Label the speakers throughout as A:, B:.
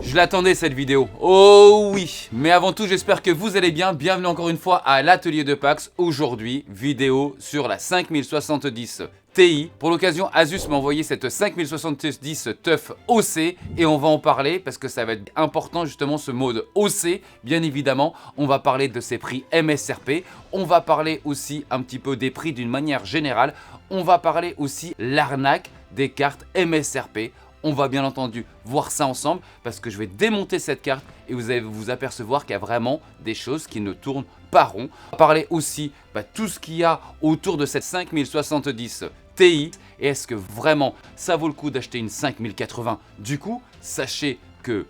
A: Je l'attendais cette vidéo, oh oui. Mais avant tout, j'espère que vous allez bien. Bienvenue encore une fois à l'atelier de Pax. Aujourd'hui, vidéo sur la 5070 Ti. Pour l'occasion, Asus m'a envoyé cette 5070 TUF OC et on va en parler parce que ça va être important justement ce mode OC. Bien évidemment, on va parler de ses prix MSRP. On va parler aussi un petit peu des prix d'une manière générale. On va parler aussi l'arnaque des cartes MSRP. On va bien entendu voir ça ensemble parce que je vais démonter cette carte et vous allez vous apercevoir qu'il y a vraiment des choses qui ne tournent pas rond. On va parler aussi tout ce qu'il y a autour de cette 5070 Ti et est-ce que vraiment ça vaut le coup d'acheter une 5080. Du coup, sachez que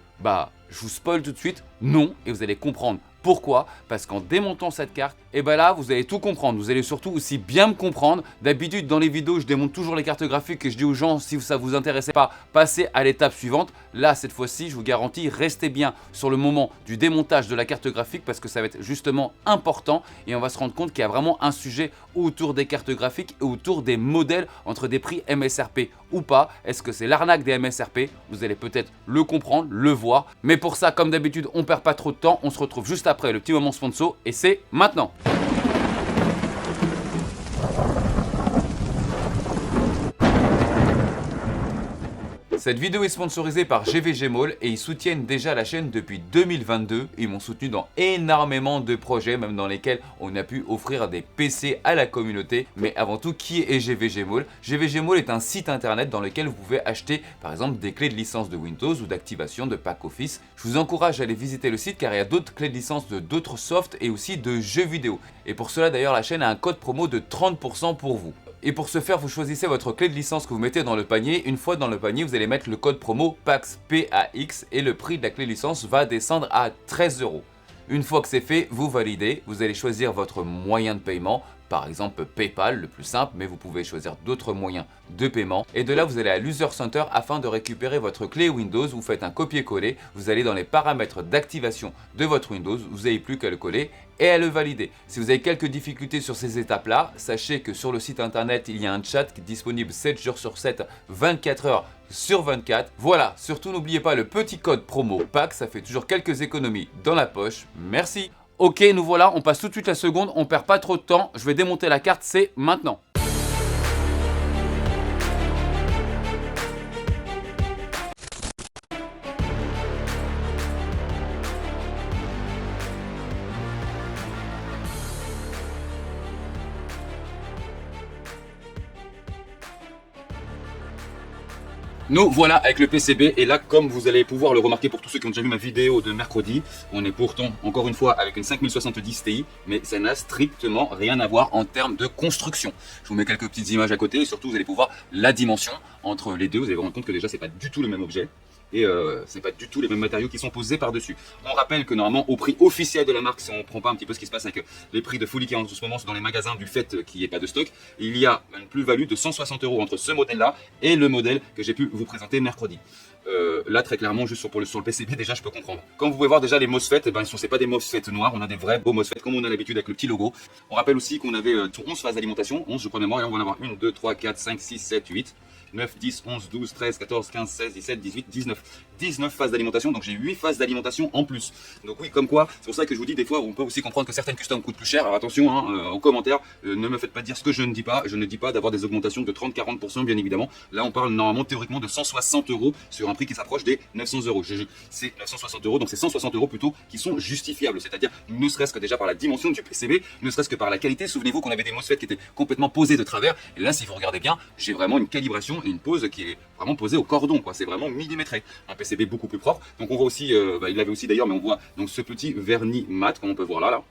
A: je vous spoil tout de suite, non, et vous allez comprendre pourquoi. Parce qu'en démontant cette carte, et là vous allez tout comprendre, vous allez surtout aussi bien me comprendre. D'habitude dans les vidéos je démonte toujours les cartes graphiques et je dis aux gens si ça vous intéressait pas, passez à l'étape suivante. Là cette fois-ci je vous garantis, restez bien sur le moment du démontage de la carte graphique parce que ça va être justement important et on va se rendre compte qu'il y a vraiment un sujet autour des cartes graphiques et autour des modèles entre des prix MSRP ou pas. Est-ce que c'est l'arnaque des MSRP? Vous allez peut-être le comprendre, le voir, mais pour ça comme d'habitude on perd pas trop de temps, on se retrouve juste après le petit moment sponsor et c'est maintenant. Cette vidéo est sponsorisée par GVG Mall et ils soutiennent déjà la chaîne depuis 2022. Ils m'ont soutenu dans énormément de projets, même dans lesquels on a pu offrir des PC à la communauté. Mais avant tout, qui est GVG Mall? GVG Mall est un site internet dans lequel vous pouvez acheter par exemple des clés de licence de Windows ou d'activation de pack Office. Je vous encourage à aller visiter le site car il y a d'autres clés de licence de d'autres softs et aussi de jeux vidéo. Et pour cela d'ailleurs la chaîne a un code promo de 30% pour vous. Et pour ce faire, vous choisissez votre clé de licence que vous mettez dans le panier. Une fois dans le panier, vous allez mettre le code promo PAX et le prix de la clé de licence va descendre à 13 €. Une fois que c'est fait, vous validez. Vous allez choisir votre moyen de paiement. Par exemple PayPal, le plus simple, mais vous pouvez choisir d'autres moyens de paiement. Et de là, vous allez à l'User Center afin de récupérer votre clé Windows. Vous faites un copier-coller, vous allez dans les paramètres d'activation de votre Windows, vous n'avez plus qu'à le coller et à le valider. Si vous avez quelques difficultés sur ces étapes-là, sachez que sur le site internet, il y a un chat qui est disponible 7 jours sur 7, 24 heures sur 24. Voilà, surtout n'oubliez pas le petit code promo PAC, ça fait toujours quelques économies dans la poche. Merci. Ok, nous voilà, on passe tout de suite la seconde, on perd pas trop de temps, je vais démonter la carte, c'est maintenant. Nous voilà avec le PCB et là comme vous allez pouvoir le remarquer pour tous ceux qui ont déjà vu ma vidéo de mercredi, on est pourtant encore une fois avec une 5070 Ti mais ça n'a strictement rien à voir en termes de construction. Je vous mets quelques petites images à côté et surtout vous allez pouvoir la dimension entre les deux, vous allez vous rendre compte que déjà c'est pas du tout le même objet. Et c'est pas du tout les mêmes matériaux qui sont posés par dessus. On rappelle que normalement au prix officiel de la marque, si on ne prend pas un petit peu ce qui se passe avec les prix de folie qui en ce moment dans les magasins du fait qu'il n'y ait pas de stock, il y a une plus-value de 160 € entre ce modèle là et le modèle que j'ai pu vous présenter mercredi. Là très clairement juste sur le PCB déjà je peux comprendre. Comme vous pouvez voir déjà les MOSFET, c'est pas des MOSFET noirs, on a des vrais beaux MOSFET comme on a l'habitude avec le petit logo. On rappelle aussi qu'on avait 11 phases d'alimentation, 11 je crois de mémoire et on va en avoir 1, 2, 3, 4, 5, 6, 7, 8, 9, 10, 11, 12, 13, 14, 15, 16, 17, 18, 19. 19 phases d'alimentation, donc j'ai 8 phases d'alimentation en plus. Donc oui, comme quoi, c'est pour ça que je vous dis des fois, on peut aussi comprendre que certaines customs coûtent plus cher. Alors attention, en commentaire, ne me faites pas dire ce que je ne dis pas. Je ne dis pas d'avoir des augmentations de 30-40% bien évidemment. Là, on parle normalement théoriquement de 160 € sur un prix qui s'approche des 900 €. C'est 960 €, donc c'est 160 € plutôt qui sont justifiables. C'est-à-dire, ne serait-ce que déjà par la dimension du PCB, ne serait-ce que par la qualité. Souvenez-vous qu'on avait des MOSFET qui étaient complètement posés de travers. Et là, si vous regardez bien, j'ai vraiment une calibration et une pose qui est vraiment posée au cordon, quoi. C'est vraiment millimétré. Un PCB beaucoup plus propre. Donc on voit aussi, il l'avait aussi d'ailleurs, mais on voit donc ce petit vernis mat, comme on peut voir là.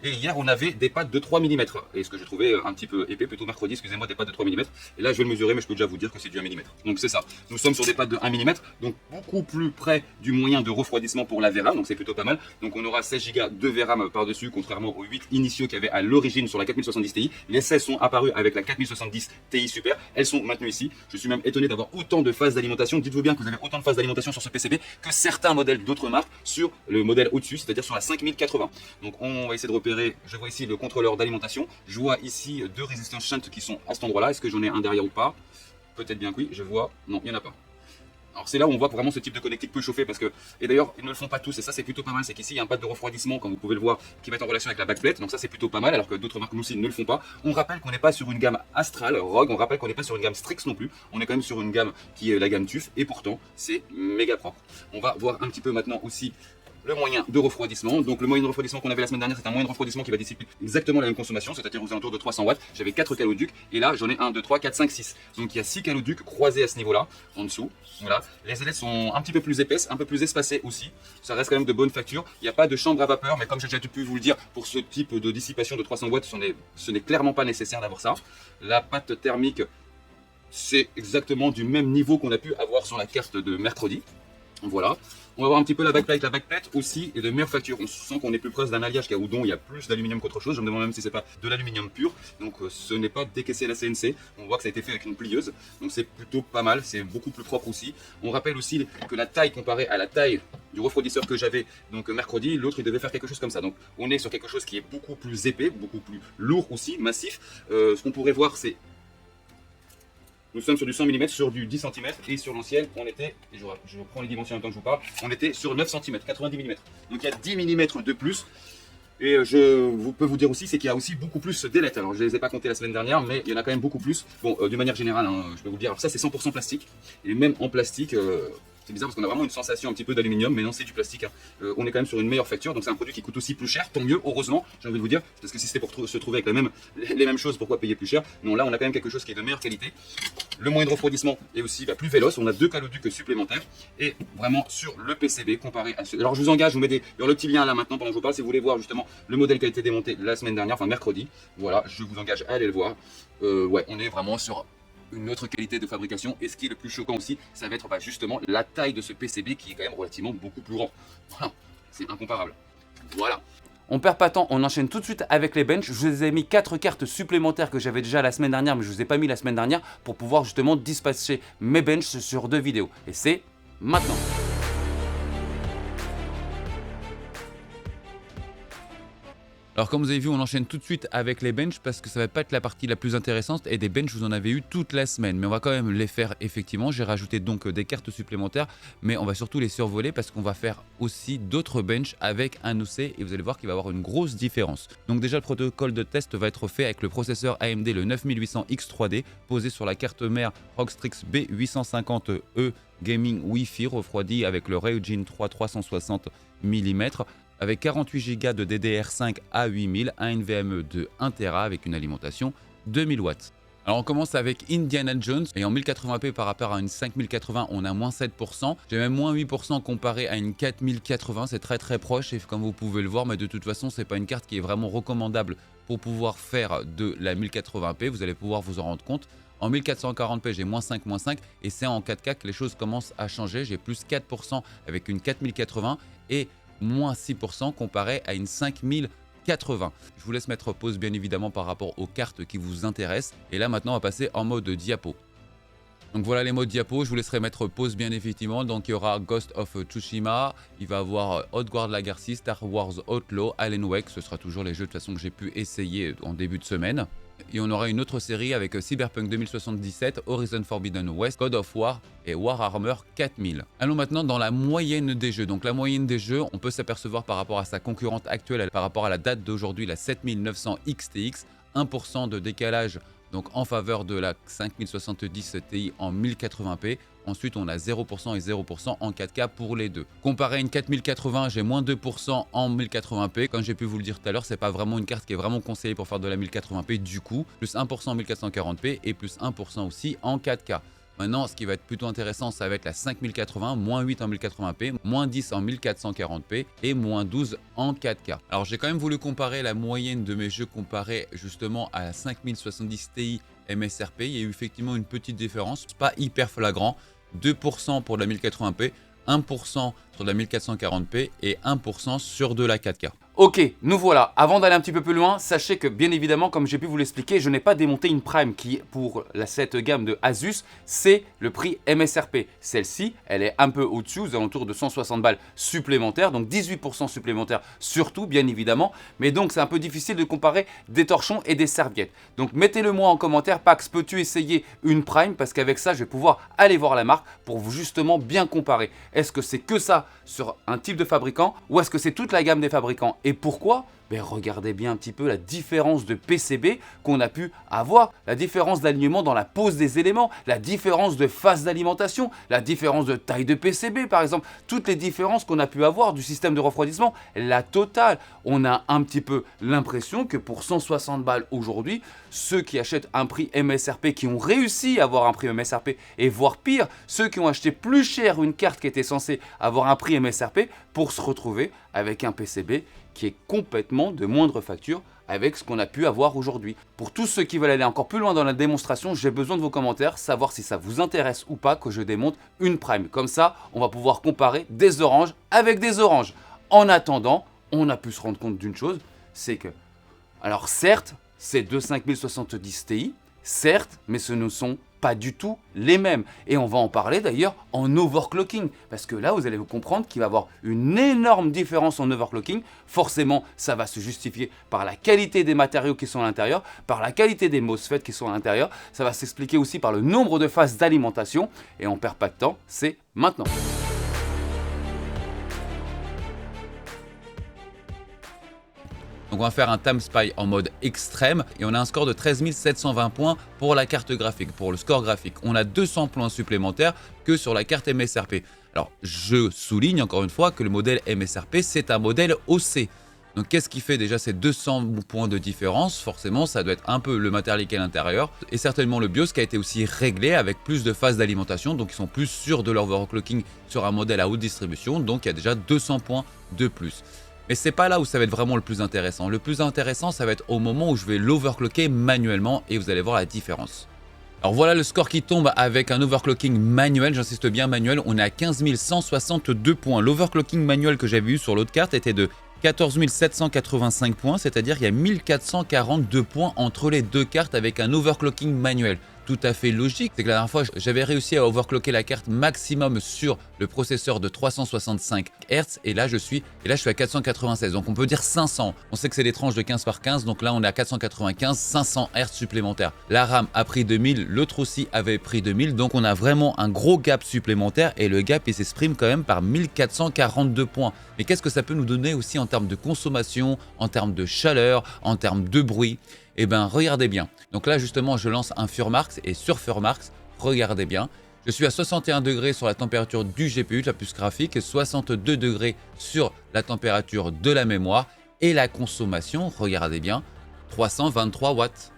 A: Et hier, on avait des pattes de 3 mm. Et ce que je trouvais un petit peu épais, plutôt mercredi, excusez-moi, des pattes de 3 mm. Et là, je vais le mesurer, mais je peux déjà vous dire que c'est du 1 mm. Donc c'est ça. Nous sommes sur des pattes de 1 mm, donc beaucoup plus près du moyen de refroidissement pour la VRAM. Donc c'est plutôt pas mal. Donc on aura 16 Go de VRAM par-dessus, contrairement aux 8 initiaux qu'il y avait à l'origine sur la 4070 Ti. Les 16 sont apparus avec la 4070 Ti Super. Elles sont maintenues ici. Je suis même étonné d'avoir autant de phases d'alimentation. Dites-vous bien que vous avez autant de phases d'alimentation sur ce PCB que certains modèles d'autres marques sur le modèle au-dessus, c'est-à-dire sur la 5080. Donc on va essayer de repérer, je vois ici le contrôleur d'alimentation, je vois ici deux résistances shunt qui sont à cet endroit là, est-ce que j'en ai un derrière ou pas? Peut-être bien que oui, je vois, non il n'y en a pas. Alors c'est là où on voit que vraiment ce type de connectique peut chauffer parce que, et d'ailleurs ils ne le font pas tous et ça c'est plutôt pas mal, c'est qu'ici il y a un pad de refroidissement comme vous pouvez le voir qui va être en relation avec la backplate, donc ça c'est plutôt pas mal alors que d'autres marques aussi ne le font pas. On rappelle qu'on n'est pas sur une gamme Astral, Rogue, on rappelle qu'on n'est pas sur une gamme Strix non plus, on est quand même sur une gamme qui est la gamme TUF et pourtant c'est méga propre. On va voir un petit peu maintenant aussi le moyen de refroidissement. Donc le moyen de refroidissement qu'on avait la semaine dernière, c'est un moyen de refroidissement qui va dissiper exactement la même consommation, c'est-à-dire aux alentours de 300 watts. J'avais 4 caloducs et là j'en ai 1, 2, 3, 4, 5, 6. Donc il y a 6 caloducs croisés à ce niveau-là, en dessous. Voilà. Les ailettes sont un petit peu plus épaisses, un peu plus espacées aussi. Ça reste quand même de bonne facture. Il n'y a pas de chambre à vapeur, mais comme j'ai déjà pu vous le dire, pour ce type de dissipation de 300 watts, ce n'est clairement pas nécessaire d'avoir ça. La pâte thermique, c'est exactement du même niveau qu'on a pu avoir sur la carte de mercredi. Voilà. On va voir un petit peu la backplate. La backplate aussi est de meilleure facture. On sent qu'on est plus proche d'un alliage qu'à Houdon. Il y a plus d'aluminium qu'autre chose. Je me demande même si c'est pas de l'aluminium pur. Donc ce n'est pas décaissé à la CNC. On voit que ça a été fait avec une plieuse. Donc c'est plutôt pas mal. C'est beaucoup plus propre aussi. On rappelle aussi que la taille comparée à la taille du refroidisseur que j'avais donc mercredi, l'autre il devait faire quelque chose comme ça. Donc on est sur quelque chose qui est beaucoup plus épais, beaucoup plus lourd aussi, massif. Ce qu'on pourrait voir c'est nous sommes sur du 100 mm, sur du 10 cm et sur l'ancienne, on était, et je reprends les dimensions en même temps que je vous parle, on était sur 9 cm, 90 mm. Donc il y a 10 mm de plus. Et je peux vous dire aussi, c'est qu'il y a aussi beaucoup plus d'ailettes. Alors je ne les ai pas comptées la semaine dernière, mais il y en a quand même beaucoup plus. Bon, d'une manière générale, hein, je peux vous le dire, alors ça c'est 100% plastique. Et même en plastique, c'est bizarre parce qu'on a vraiment une sensation un petit peu d'aluminium, mais non, c'est du plastique. Hein. On est quand même sur une meilleure facture, donc c'est un produit qui coûte aussi plus cher, tant mieux, heureusement, j'ai envie de vous dire, parce que si c'était pour se trouver avec les mêmes choses, pourquoi payer plus cher? Non, là on a quand même quelque chose qui est de meilleure qualité. Le moyen de refroidissement est aussi plus véloce, on a 2 caloducs supplémentaires, et vraiment sur le PCB comparé à ce... Alors je vous engage, je vous mets le petit lien là maintenant pendant que je vous parle, si vous voulez voir justement le modèle qui a été démonté la semaine dernière, enfin mercredi, voilà, je vous engage à aller le voir. Ouais, on est vraiment sur une autre qualité de fabrication, et ce qui est le plus choquant aussi, ça va être justement la taille de ce PCB qui est quand même relativement beaucoup plus grand. Voilà, c'est incomparable. Voilà.
B: On perd pas de temps, on enchaîne tout de suite avec les benches. Je vous ai mis 4 cartes supplémentaires que j'avais déjà la semaine dernière, mais je vous ai pas mis la semaine dernière pour pouvoir justement dispatcher mes benches sur 2 vidéos. Et c'est maintenant. Alors comme vous avez vu, on enchaîne tout de suite avec les benches parce que ça va pas être la partie la plus intéressante et des benches vous en avez eu toute la semaine. Mais on va quand même les faire effectivement. J'ai rajouté donc des cartes supplémentaires, mais on va surtout les survoler parce qu'on va faire aussi d'autres benches avec un OC et vous allez voir qu'il va y avoir une grosse différence. Donc déjà le protocole de test va être fait avec le processeur AMD le 9800X3D posé sur la carte mère ROG Strix B850E Gaming Wi-Fi refroidi avec le Ryujin 3 360 mm. Avec 48 Go de DDR5 à 8000, un NVMe de 1 Tera avec une alimentation 2000 watts. Alors on commence avec Indiana Jones et en 1080p par rapport à une 5080 on a moins 7%, j'ai même moins 8% comparé à une 4080, c'est très proche et comme vous pouvez le voir, mais de toute façon c'est pas une carte qui est vraiment recommandable pour pouvoir faire de la 1080p, vous allez pouvoir vous en rendre compte. En 1440p j'ai moins 5 et c'est en 4K que les choses commencent à changer, j'ai plus 4% avec une 4080 et moins 6% comparé à une 5080. Je vous laisse mettre pause bien évidemment par rapport aux cartes qui vous intéressent. Et là maintenant on va passer en mode diapo. Donc voilà les modes diapo, je vous laisserai mettre pause bien effectivement. Donc il y aura Ghost of Tsushima, il va y avoir Hotguard Legacy, Star Wars Outlaw, Alan Wake, ce sera toujours les jeux de toute façon que j'ai pu essayer en début de semaine. Et on aura une autre série avec Cyberpunk 2077, Horizon Forbidden West, God of War et Warhammer 4000. Allons maintenant dans la moyenne des jeux. Donc la moyenne des jeux, on peut s'apercevoir par rapport à sa concurrente actuelle, par rapport à la date d'aujourd'hui, la 7900 XTX, 1% de décalage donc en faveur de la 5070 Ti en 1080p. Ensuite, on a 0% et 0% en 4K pour les deux. Comparé à une 4080, j'ai moins 2% en 1080p. Comme j'ai pu vous le dire tout à l'heure, c'est pas vraiment une carte qui est vraiment conseillée pour faire de la 1080p du coup. Plus 1% en 1440p et plus 1% aussi en 4K. Maintenant, ce qui va être plutôt intéressant, ça va être la 5080, moins 8 en 1080p, moins 10 en 1440p et moins 12 en 4K. Alors j'ai quand même voulu comparer la moyenne de mes jeux comparé justement à la 5070 Ti MSRP. Il y a eu effectivement une petite différence, pas hyper flagrant. 2% pour la 1080p, 1% sur de la 1440p et 1% sur de la 4K.
A: Ok, nous voilà. Avant d'aller un petit peu plus loin, sachez que bien évidemment, comme j'ai pu vous l'expliquer, je n'ai pas démonté une Prime qui, pour cette gamme de Asus, c'est le prix MSRP. Celle-ci, elle est un peu au-dessus, aux alentours de 160 balles supplémentaires, donc 18% supplémentaires surtout, bien évidemment. Mais donc, c'est un peu difficile de comparer des torchons et des serviettes. Donc, mettez-le moi en commentaire. Pax, peux-tu essayer une Prime? Parce qu'avec ça, je vais pouvoir aller voir la marque pour vous justement bien comparer. Est-ce que c'est que ça sur un type de fabricant ou est-ce que c'est toute la gamme des fabricants? Et pourquoi? Ben regardez bien un petit peu la différence de PCB qu'on a pu avoir, la différence d'alignement dans la pose des éléments, la différence de phase d'alimentation, la différence de taille de PCB par exemple, toutes les différences qu'on a pu avoir du système de refroidissement, la totale. On a un petit peu l'impression que pour 160 balles aujourd'hui, ceux qui achètent un prix MSRP, qui ont réussi à avoir un prix MSRP et voire pire, ceux qui ont acheté plus cher une carte qui était censée avoir un prix MSRP pour se retrouver avec un PCB qui est complètement de moindre facture avec ce qu'on a pu avoir aujourd'hui. Pour tous ceux qui veulent aller encore plus loin dans la démonstration, j'ai besoin de vos commentaires, savoir si ça vous intéresse ou pas que je démonte une Prime. Comme ça, on va pouvoir comparer des oranges avec des oranges. En attendant, on a pu se rendre compte d'une chose, c'est que, alors certes, c'est deux 5070 Ti, certes, mais ce ne sont pas du tout les mêmes. Et on va en parler d'ailleurs en overclocking. Parce que là, vous allez vous comprendre qu'il va y avoir une énorme différence en overclocking. Forcément, ça va se justifier par la qualité des matériaux qui sont à l'intérieur, par la qualité des MOSFET qui sont à l'intérieur. Ça va s'expliquer aussi par le nombre de phases d'alimentation. Et on perd pas de temps, c'est maintenant.
B: Donc on va faire un time spy en mode extrême et on a un score de 13 720 points pour la carte graphique, pour le score graphique. On a 200 points supplémentaires que sur la carte MSRP. Alors je souligne encore une fois que le modèle MSRP c'est un modèle OC. Donc qu'est-ce qui fait déjà ces 200 points de différence? Forcément ça doit être un peu le matériel qui est à l'intérieur et certainement le BIOS qui a été aussi réglé avec plus de phases d'alimentation. Donc ils sont plus sûrs de leur overclocking sur un modèle à haute distribution. Donc il y a déjà 200 points de plus. Mais c'est pas là où ça va être vraiment le plus intéressant. Le plus intéressant, ça va être au moment où je vais l'overclocker manuellement et vous allez voir la différence. Alors voilà le score qui tombe avec un overclocking manuel, j'insiste bien manuel, on est à 15 162 points. L'overclocking manuel que j'avais eu sur l'autre carte était de 14 785 points, c'est-à-dire qu'il y a 1442 points entre les deux cartes avec un overclocking manuel. Tout à fait logique, c'est que la dernière fois j'avais réussi à overclocker la carte maximum sur le processeur de 365 Hz et là je suis à 496, donc on peut dire 500. On sait que c'est des tranches de 15 par 15, donc là on est à 495, 500 Hz supplémentaires. La RAM a pris 2000, l'autre aussi avait pris 2000, donc on a vraiment un gros gap supplémentaire et le gap il s'exprime quand même par 1442 points. Mais qu'est-ce que ça peut nous donner aussi en termes de consommation, en termes de chaleur, en termes de bruit? Eh bien, regardez bien. Donc là, justement, je lance un Furmarx et sur Furmarx, regardez bien. Je suis à 61 degrés sur la température du GPU, de la puce graphique, et 62 degrés sur la température de la mémoire. Et la consommation, regardez bien, 323 watts.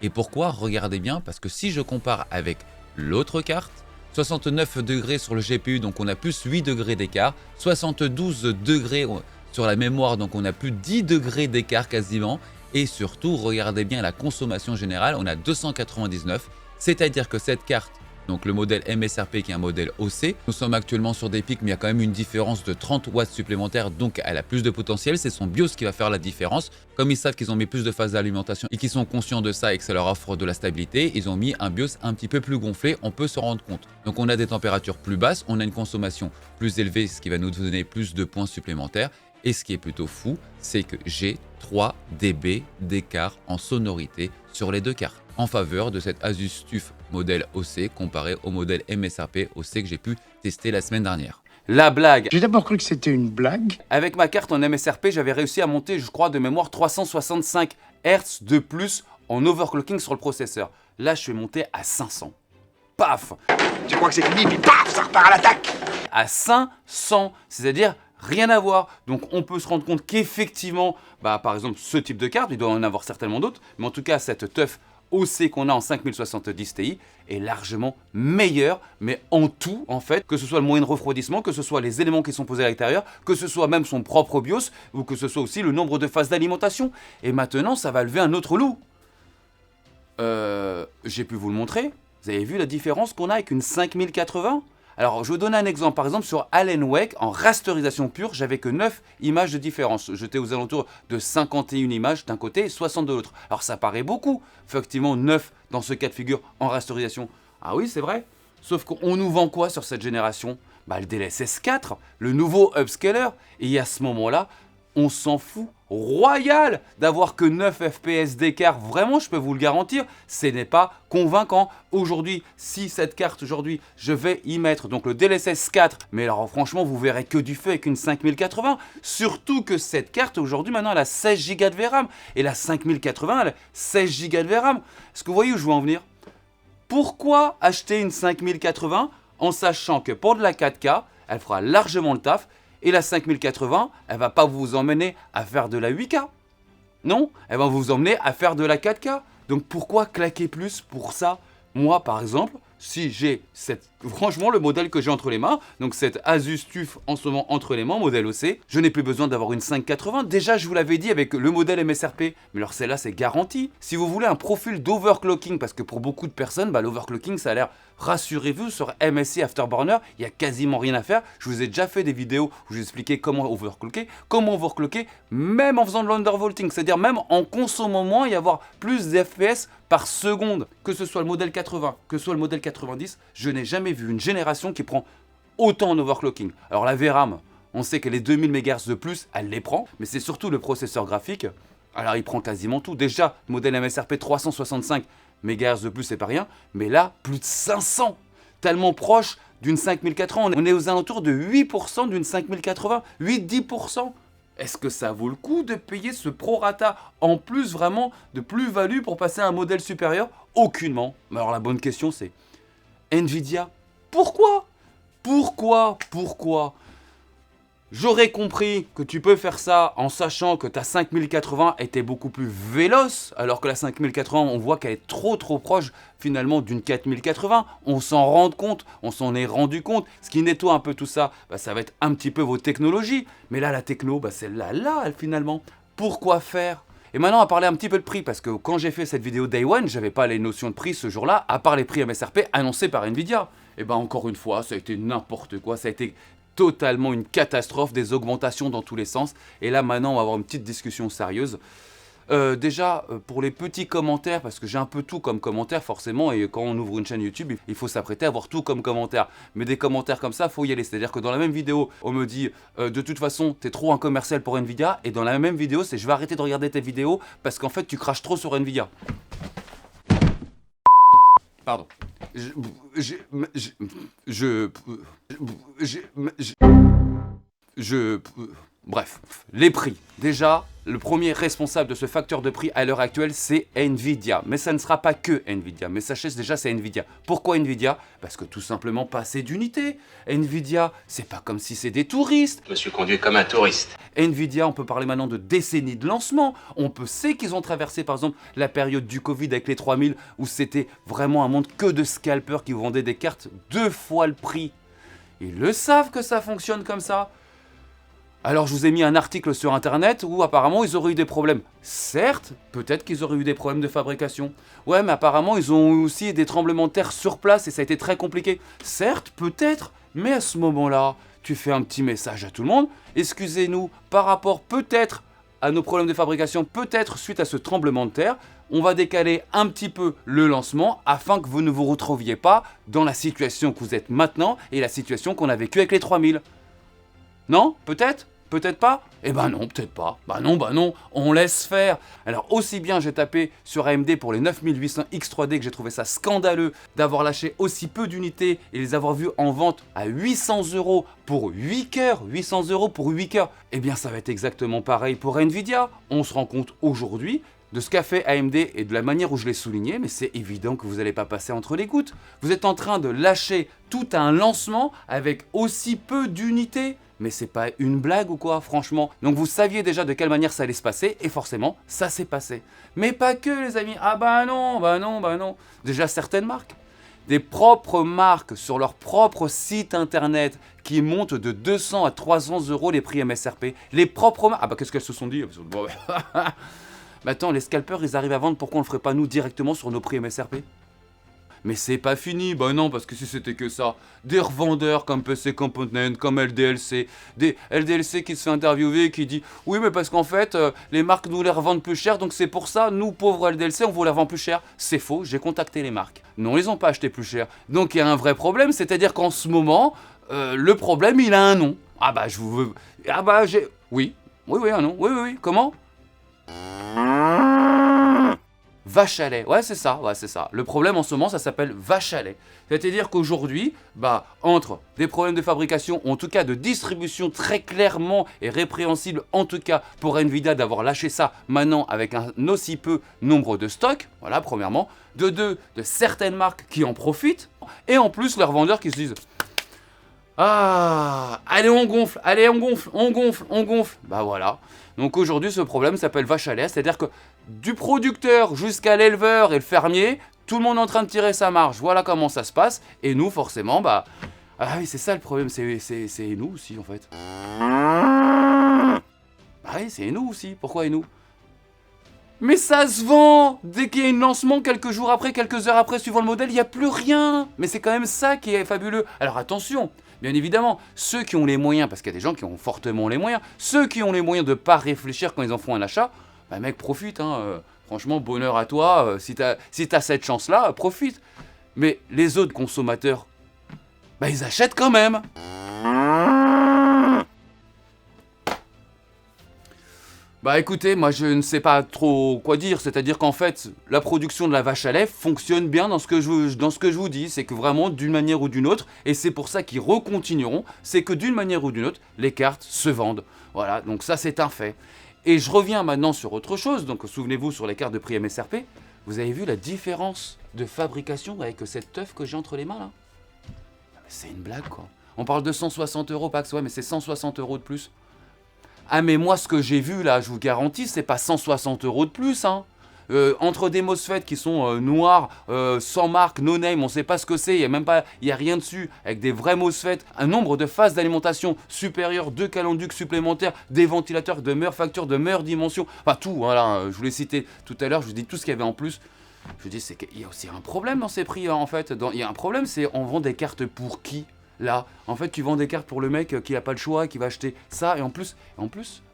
B: Et pourquoi? Regardez bien, parce que si je compare avec l'autre carte, 69 degrés sur le GPU, donc on a plus 8 degrés d'écart. 72 degrés sur la mémoire, donc on a plus 10 degrés d'écart quasiment. Et surtout, regardez bien la consommation générale, on a 299, c'est-à-dire que cette carte, donc le modèle MSRP qui est un modèle OC, nous sommes actuellement sur des pics, mais il y a quand même une différence de 30 watts supplémentaires, donc elle a plus de potentiel, c'est son BIOS qui va faire la différence. Comme ils savent qu'ils ont mis plus de phases d'alimentation et qu'ils sont conscients de ça et que ça leur offre de la stabilité, ils ont mis un BIOS un petit peu plus gonflé, on peut se rendre compte. Donc on a des températures plus basses, on a une consommation plus élevée, ce qui va nous donner plus de points supplémentaires. Et ce qui est plutôt fou, c'est que j'ai 3 dB d'écart en sonorité sur les deux cartes, en faveur de cette Asus TUF modèle OC comparé au modèle MSRP OC que j'ai pu tester la semaine dernière.
A: La blague.
C: J'ai d'abord cru que c'était une blague.
A: Avec ma carte en MSRP, j'avais réussi à monter, je crois, de mémoire 365 Hz de plus en overclocking sur le processeur. Là, je suis monté à 500. Paf!
C: Tu crois que c'est fini, puis paf, ça repart à l'attaque.
A: À 500, c'est-à-dire rien à voir. Donc on peut se rendre compte qu'effectivement, par exemple, ce type de carte, il doit en avoir certainement d'autres, mais en tout cas, cette TUF OC qu'on a en 5070 Ti est largement meilleure, mais en tout, en fait, que ce soit le moyen de refroidissement, que ce soit les éléments qui sont posés à l'intérieur, que ce soit même son propre BIOS, ou que ce soit aussi le nombre de phases d'alimentation. Et maintenant, ça va lever un autre loup. J'ai pu vous le montrer. Vous avez vu la différence qu'on a avec une 5080 ?
B: Alors, je vais vous donner un exemple. Par exemple, sur Alan Wake, en rasterisation pure, j'avais que 9 images de différence. J'étais aux alentours de 51 images d'un côté et 60 de l'autre. Alors, ça paraît beaucoup. Effectivement, 9 dans ce cas de figure en rasterisation. Ah oui, c'est vrai. Sauf qu'on nous vend quoi sur cette génération? Bah, le DLSS 4, le nouveau upscaler. Et à ce moment-là, on s'en fout royal d'avoir que 9 FPS d'écart. Vraiment, je peux vous le garantir, ce n'est pas convaincant. Aujourd'hui, si cette carte, aujourd'hui, je vais y mettre donc le DLSS 4, mais alors franchement, vous verrez que du feu avec une 5080. Surtout que cette carte, aujourd'hui, maintenant, elle a 16 Go de VRAM. Et la 5080, elle a 16 Go de VRAM. Est-ce que vous voyez où je veux en venir? Pourquoi acheter une 5080 en sachant que pour de la 4K, elle fera largement le taf? Et la 5080, elle va pas vous emmener à faire de la 8K. Non, elle va vous emmener à faire de la 4K. Donc pourquoi claquer plus pour ça? Moi, par exemple, si j'ai franchement le modèle que j'ai entre les mains, donc cette Asus TUF en ce moment entre les mains, modèle OC, je n'ai plus besoin d'avoir une 580. Déjà, je vous l'avais dit avec le modèle MSRP, mais alors celle-là, c'est garanti. Si vous voulez un profil d'overclocking, parce que pour beaucoup de personnes, l'overclocking, ça a l'air, rassurez-vous, sur MSI Afterburner, il n'y a quasiment rien à faire. Je vous ai déjà fait des vidéos où je vous expliquais comment overclocker, même en faisant de l'undervolting, c'est-à-dire même en consommant moins et avoir plus d'FPS par seconde. Que ce soit le modèle 80, que ce soit le modèle 90, je n'ai jamais vu une génération qui prend autant en overclocking. Alors la VRAM, on sait que les 2000 MHz de plus, elle les prend, mais c'est surtout le processeur graphique. Alors il prend quasiment tout. Déjà, le modèle MSRP 365 MHz de plus, c'est pas rien, mais là, plus de 500, tellement proche d'une 5080. On est aux alentours de 8% d'une 5080, 8-10%. Est-ce que ça vaut le coup de payer ce prorata en plus vraiment de plus-value pour passer à un modèle supérieur? Aucunement. Mais alors la bonne question c'est, Nvidia, pourquoi? J'aurais compris que tu peux faire ça en sachant que ta 5080 était beaucoup plus véloce, alors que la 5080, on voit qu'elle est trop proche finalement d'une 4080. On s'en rend compte, on s'en est rendu compte. Ce qui nettoie un peu tout ça, ça va être un petit peu vos technologies. Mais là, la techno, celle-là, finalement. Pourquoi faire? Et maintenant, on va parler un petit peu de prix, parce que quand j'ai fait cette vidéo Day One, j'avais pas les notions de prix ce jour-là, à part les prix MSRP annoncés par Nvidia. Et encore une fois, ça a été n'importe quoi, ça a été totalement une catastrophe, des augmentations dans tous les sens. Et là, maintenant, on va avoir une petite discussion sérieuse. Déjà, pour les petits commentaires, parce que j'ai un peu tout comme commentaire forcément, et quand on ouvre une chaîne YouTube, il faut s'apprêter à avoir tout comme commentaire. Mais des commentaires comme ça, faut y aller. C'est-à-dire que dans la même vidéo, on me dit de toute façon, t'es trop un commercial pour Nvidia, et dans la même vidéo, c'est je vais arrêter de regarder tes vidéos parce qu'en fait, tu craches trop sur Nvidia. Pardon. Bref, les prix. Déjà, le premier responsable de ce facteur de prix à l'heure actuelle, c'est Nvidia. Mais ça ne sera pas que Nvidia. Mais sachez déjà, c'est Nvidia. Pourquoi Nvidia? Parce que tout simplement pas assez d'unités. Nvidia, c'est pas comme si c'est des touristes.
D: Je me suis conduit comme un touriste.
B: Nvidia, on peut parler maintenant de décennies de lancement. Sait qu'ils ont traversé par exemple la période du Covid avec les 3000 où c'était vraiment un monde que de scalpers qui vendaient des cartes 2 fois le prix. Ils le savent que ça fonctionne comme ça. Alors je vous ai mis un article sur internet où apparemment ils auraient eu des problèmes. Certes, peut-être qu'ils auraient eu des problèmes de fabrication. Ouais, mais apparemment ils ont eu aussi des tremblements de terre sur place et ça a été très compliqué. Certes, peut-être, mais à ce moment-là, tu fais un petit message à tout le monde. Excusez-nous par rapport peut-être à nos problèmes de fabrication, peut-être suite à ce tremblement de terre. On va décaler un petit peu le lancement afin que vous ne vous retrouviez pas dans la situation que vous êtes maintenant et la situation qu'on a vécue avec les 3000. Non? Peut-être? Peut-être pas? Eh ben non, peut-être pas. Bah non, on laisse faire. Alors aussi bien j'ai tapé sur AMD pour les 9800 X3D que j'ai trouvé ça scandaleux d'avoir lâché aussi peu d'unités et les avoir vus en vente à 800 € pour 8 cœurs. 800 € pour 8 cœurs. Eh bien ça va être exactement pareil pour Nvidia. On se rend compte aujourd'hui de ce qu'a fait AMD et de la manière où je l'ai souligné, mais c'est évident que vous n'allez pas passer entre les gouttes. Vous êtes en train de lâcher tout un lancement avec aussi peu d'unités. Mais c'est pas une blague ou quoi, franchement. Donc vous saviez déjà de quelle manière ça allait se passer, et forcément, ça s'est passé. Mais pas que, les amis. Ah bah non. Déjà, certaines marques. Des propres marques sur leur propre site internet qui montent de 200 à 300 € les prix MSRP. Les propres marques. Ah bah qu'est-ce qu'elles se sont dit? Mais attends, les scalpers, ils arrivent à vendre, pourquoi on le ferait pas nous directement sur nos prix MSRP? Mais c'est pas fini, bah non, parce que si c'était que ça, des revendeurs comme PC Component, comme LDLC, des LDLC qui se fait interviewer, qui dit oui mais parce qu'en fait les marques nous les revendent plus cher, donc c'est pour ça, nous pauvres LDLC, on vous les revend plus cher. C'est faux, j'ai contacté les marques. Non, ils ont pas acheté plus cher. Donc il y a un vrai problème, c'est-à-dire qu'en ce moment, le problème il a un nom. Ah bah je vous veux... Ah bah j'ai... Oui, un nom, oui, comment? Vache à lait, ouais c'est ça. Le problème en ce moment ça s'appelle vache à lait. C'est-à-dire qu'aujourd'hui, bah entre des problèmes de fabrication, ou en tout cas de distribution très clairement et répréhensible, en tout cas pour Nvidia d'avoir lâché ça maintenant avec un aussi peu nombre de stocks, voilà premièrement, de certaines marques qui en profitent, et en plus leurs vendeurs qui se disent ah, allez on gonfle, bah voilà. Donc aujourd'hui ce problème s'appelle vache à lait, c'est-à-dire que du producteur jusqu'à l'éleveur et le fermier, tout le monde est en train de tirer sa marge, voilà comment ça se passe, et nous forcément, bah... Ah oui c'est ça le problème, c'est nous aussi en fait. Bah oui c'est nous aussi, pourquoi et nous? Mais ça se vend! Dès qu'il y a un lancement, quelques jours après, quelques heures après, suivant le modèle, il n'y a plus rien! Mais c'est quand même ça qui est fabuleux. Alors attention, bien évidemment, ceux qui ont les moyens, parce qu'il y a des gens qui ont fortement les moyens, ceux qui ont les moyens de ne pas réfléchir quand ils en font un achat, bah mec, profite, hein, franchement, bonheur à toi, si t'as cette chance-là, profite. Mais les autres consommateurs, bah ils achètent quand même! Bah écoutez, moi je ne sais pas trop quoi dire, c'est-à-dire qu'en fait, la production de la vache à lait fonctionne bien dans ce que je vous dis, c'est que vraiment d'une manière ou d'une autre, et c'est pour ça qu'ils recontinueront, c'est que d'une manière ou d'une autre, les cartes se vendent. Voilà, donc ça c'est un fait. Et je reviens maintenant sur autre chose, donc souvenez-vous sur les cartes de prix MSRP, vous avez vu la différence de fabrication avec cette teuf que j'ai entre les mains là? C'est une blague quoi. On parle de 160 € Pax, ouais mais c'est 160 € de plus. Ah mais moi ce que j'ai vu là, je vous garantis, c'est pas 160 € de plus hein. Entre des MOSFET qui sont noirs, sans marque, no name, on sait pas ce que c'est, il y a rien dessus, avec des vrais MOSFET, un nombre de phases d'alimentation supérieur, 2 calenducs supplémentaires, des ventilateurs de meilleure facture, de meilleure dimension, enfin tout, voilà, je vous l'ai cité tout à l'heure, je vous dis tout ce qu'il y avait en plus. Je vous dis, c'est qu'il y a aussi un problème dans ces prix en fait, il y a un problème, c'est on vend des cartes pour qui? Là, en fait, tu vends des cartes pour le mec qui n'a pas le choix, qui va acheter ça. Et en plus,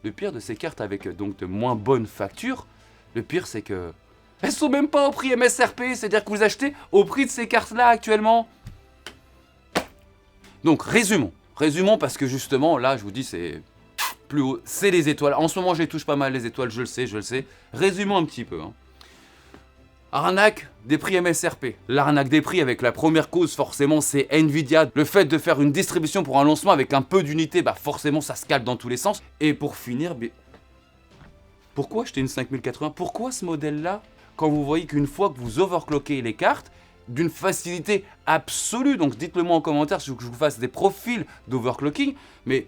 B: le pire de ces cartes avec donc de moins bonnes factures, le pire c'est que elles sont même pas au prix MSRP, c'est-à-dire que vous achetez au prix de ces cartes-là actuellement. Donc résumons parce que justement là, je vous dis c'est plus haut, c'est les étoiles. En ce moment, je les touche pas mal les étoiles, je le sais. Résumons un petit peu. Hein. Arnaque des prix MSRP. L'arnaque des prix avec la première cause forcément c'est Nvidia. Le fait de faire une distribution pour un lancement avec un peu d'unités, bah forcément ça se calme dans tous les sens. Et pour finir, pourquoi acheter une 5080? Pourquoi ce modèle là? Quand vous voyez qu'une fois que vous overclockez les cartes, d'une facilité absolue, donc dites-le moi en commentaire si vous voulez que je vous fasse des profils d'overclocking, mais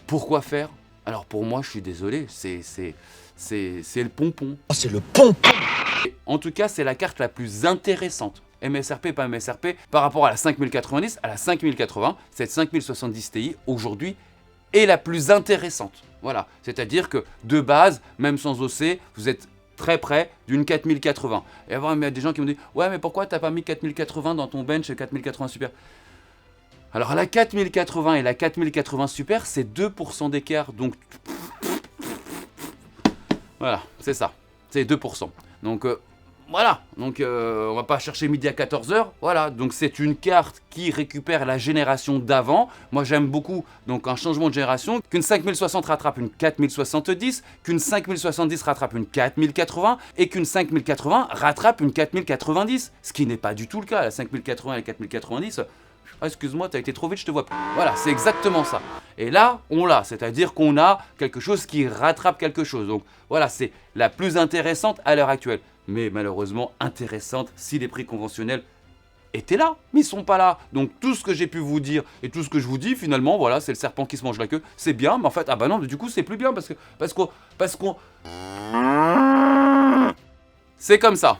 B: pourquoi faire? Alors pour moi je suis désolé, c'est le pompon.
C: Oh, c'est le pompon!
B: En tout cas, c'est la carte la plus intéressante. MSRP, pas MSRP, par rapport à la 5090, à la 5080, cette 5070 Ti, aujourd'hui, est la plus intéressante. Voilà, c'est-à-dire que, de base, même sans OC, vous êtes très près d'une 4080. Et avant, il y a des gens qui me disent « Ouais, mais pourquoi t'as pas mis 4080 dans ton bench et 4080 Super ?» Alors, la 4080 et la 4080 Super, c'est 2% d'écart, donc... Voilà, c'est ça, c'est 2%. Donc voilà, donc on va pas chercher midi à 14h, voilà, donc c'est une carte qui récupère la génération d'avant. Moi j'aime beaucoup donc un changement de génération, qu'une 5060 rattrape une 4070, qu'une 5070 rattrape une 4080 et qu'une 5080 rattrape une 4090, ce qui n'est pas du tout le cas, la 5080 et la 4090. Ah, excuse-moi, t'as été trop vite, je te vois plus. Voilà, c'est exactement ça. Et là, on l'a, c'est-à-dire qu'on a quelque chose qui rattrape quelque chose. Donc voilà, c'est la plus intéressante à l'heure actuelle. Mais malheureusement, intéressante si les prix conventionnels étaient là, mais ils sont pas là. Donc tout ce que j'ai pu vous dire et tout ce que je vous dis, finalement, voilà, c'est le serpent qui se mange la queue. C'est bien, mais en fait, ah bah non, du coup, c'est plus bien parce qu'on... C'est comme ça.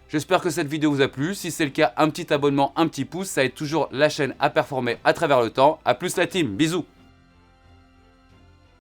B: J'espère que cette vidéo vous a plu. Si c'est le cas, un petit abonnement, un petit pouce, ça aide toujours la chaîne à performer à travers le temps. A plus la team, bisous.